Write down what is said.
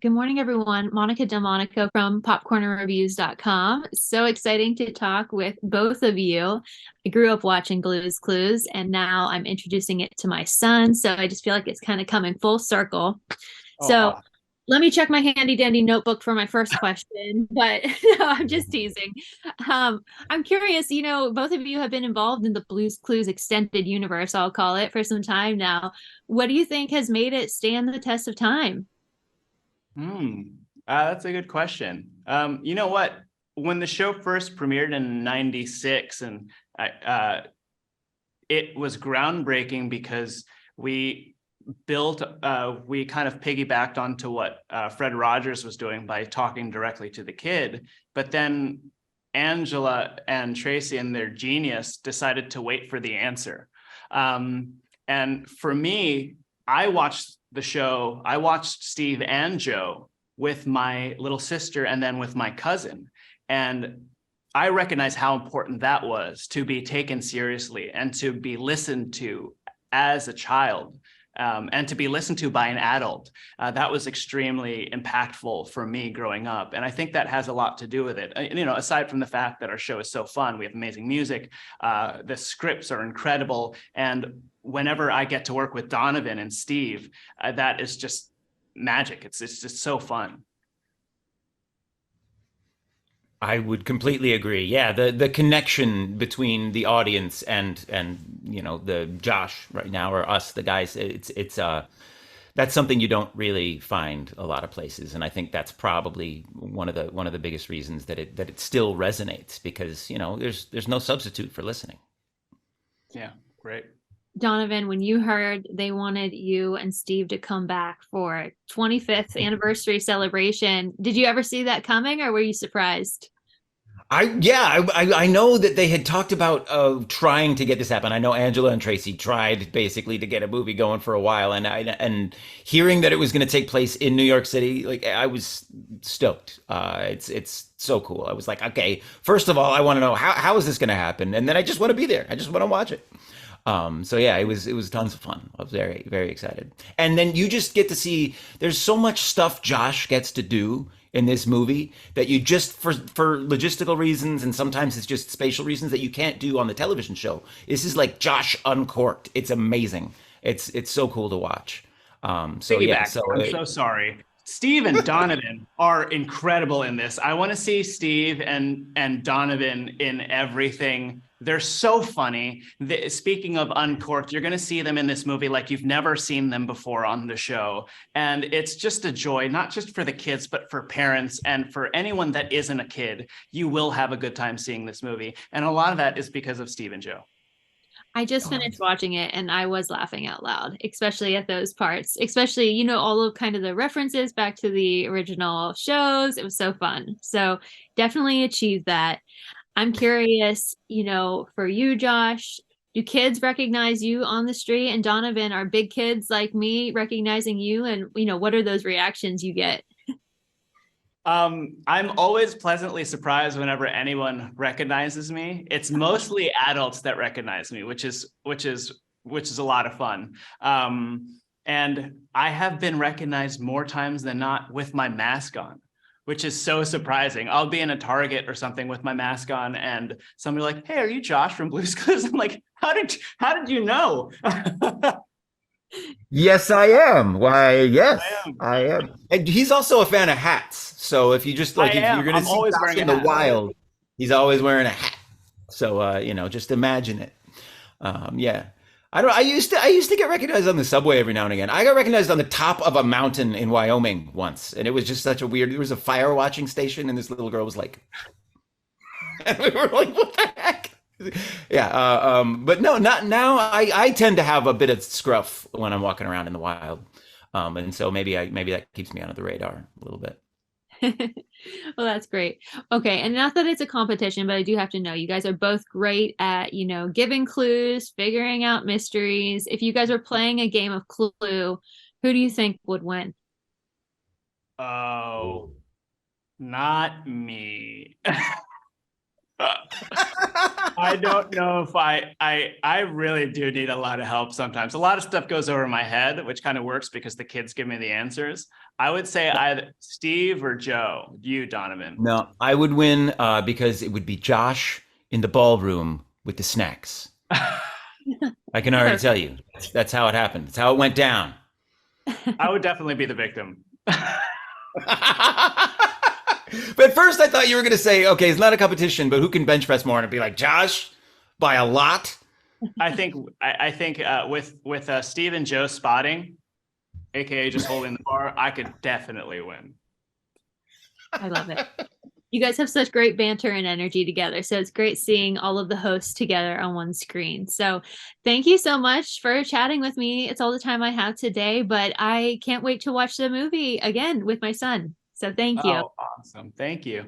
Good morning, everyone. Monica Delmonico from popcornreviews.com. So exciting to talk with both of you. I grew up watching Blue's Clues, and now I'm introducing it to my son. So I just feel like it's kind of coming full circle. Oh, So awesome. let me check my handy dandy notebook for my first question, but no, I'm just teasing. I'm curious, both of you have been involved in the Blue's Clues extended universe, I'll call it, for some time now. What do you think has made it stand the test of time? Hmm. That's a good question. You know what? When the show first premiered in '96, and it was groundbreaking because we we kind of piggybacked onto what Fred Rogers was doing by talking directly to the kid. But then Angela and Tracy, and their genius, decided to wait for the answer. Um, and for me, I watched the show, I watched Steve and Joe with my little sister and then with my cousin. And I recognize how important that was, to be taken seriously and to be listened to as a child, and to be listened to by an adult. That was extremely impactful for me growing up. And I think that has a lot to do with it. Aside from the fact that our show is so fun, we have amazing music, the scripts are incredible. And whenever I get to work with Donovan and Steve, that is just magic. It's just so fun. I would completely agree. Yeah, the connection between the audience and the Josh right now, or us, the guys, it's that's something you don't really find a lot of places, and I think that's probably one of the biggest reasons that it still resonates, because there's no substitute for listening. Yeah, great. Donovan, when you heard they wanted you and Steve to come back for 25th anniversary celebration, did you ever see that coming or were you surprised? I know that they had talked about trying to get this happen. I know Angela and Tracy tried basically to get a movie going for a while, and hearing that it was going to take place in New York City, like, I was stoked. It's so cool. I was like, okay, first of all, I want to know how is this going to happen, and then I just want to be there. I just want to watch it. So yeah, it was tons of fun. I was very, very excited. And then you just get to see, there's so much stuff Josh gets to do in this movie that you just, for logistical reasons, and sometimes it's just spatial reasons, that you can't do on the television show. This is like Josh uncorked. It's amazing. It's so cool to watch. So yeah, Piggyback. so I'm so sorry. Steve and Donovan are incredible in this. I want to see Steve and Donovan in everything. They're so funny. Speaking of uncorked, you're going to see them in this movie like you've never seen them before on the show. And it's just a joy, not just for the kids, but for parents and for anyone that isn't a kid. You will have a good time seeing this movie. And a lot of that is because of Steve and Joe. I just oh, finished watching it and I was laughing out loud, especially at those parts, especially, all of kind of the references back to the original shows. It was so fun. So definitely achieved that. I'm curious, for you, Josh, do kids recognize you on the street? And Donovan, are big kids like me recognizing you? And, what are those reactions you get? I'm always pleasantly surprised whenever anyone recognizes me. It's mostly adults that recognize me, which is a lot of fun. And I have been recognized more times than not with my mask on, which is so surprising. I'll be in a Target or something with my mask on, and somebody like, "Hey, are you Josh from Blue's Clues?" I'm like, "How did you know?" yes, I am. Why, I yes, am. I am. And he's also a fan of hats. So if you just I like, if you're am. gonna I'm see always Josh wearing a in the hat. wild, he's always wearing a hat. So just imagine it. Yeah. I don't. I used to get recognized on the subway every now and again. I got recognized on the top of a mountain in Wyoming once, and it was just such a weird. There was a fire watching station, and this little girl was like, and we were like, "What the heck?" Yeah. But no, not now. I tend to have a bit of scruff when I'm walking around in the wild, and so maybe that keeps me under the radar a little bit. Well, that's great. Okay, and not that it's a competition, but I do have to know you guys are both great at, giving clues, figuring out mysteries. If you guys were playing a game of Clue, who do you think would win? Oh, not me. I don't know if I really do need a lot of help sometimes. A lot of stuff goes over my head, which kind of works because the kids give me the answers. I would say either Steve or Joe. You, Donovan. No, I would win because it would be Josh in the ballroom with the snacks. I can already tell you. That's how it happened. That's how it went down. I would definitely be the victim. But at first I thought you were going to say, okay, it's not a competition, but who can bench press more? And it'd be like, Josh, by a lot. I think with Steve and Joe spotting, aka just holding the bar, I could definitely win. I love it. You guys have such great banter and energy together. So it's great seeing all of the hosts together on one screen. So thank you so much for chatting with me. It's all the time I have today, but I can't wait to watch the movie again with my son. So thank you. Oh, awesome. Thank you.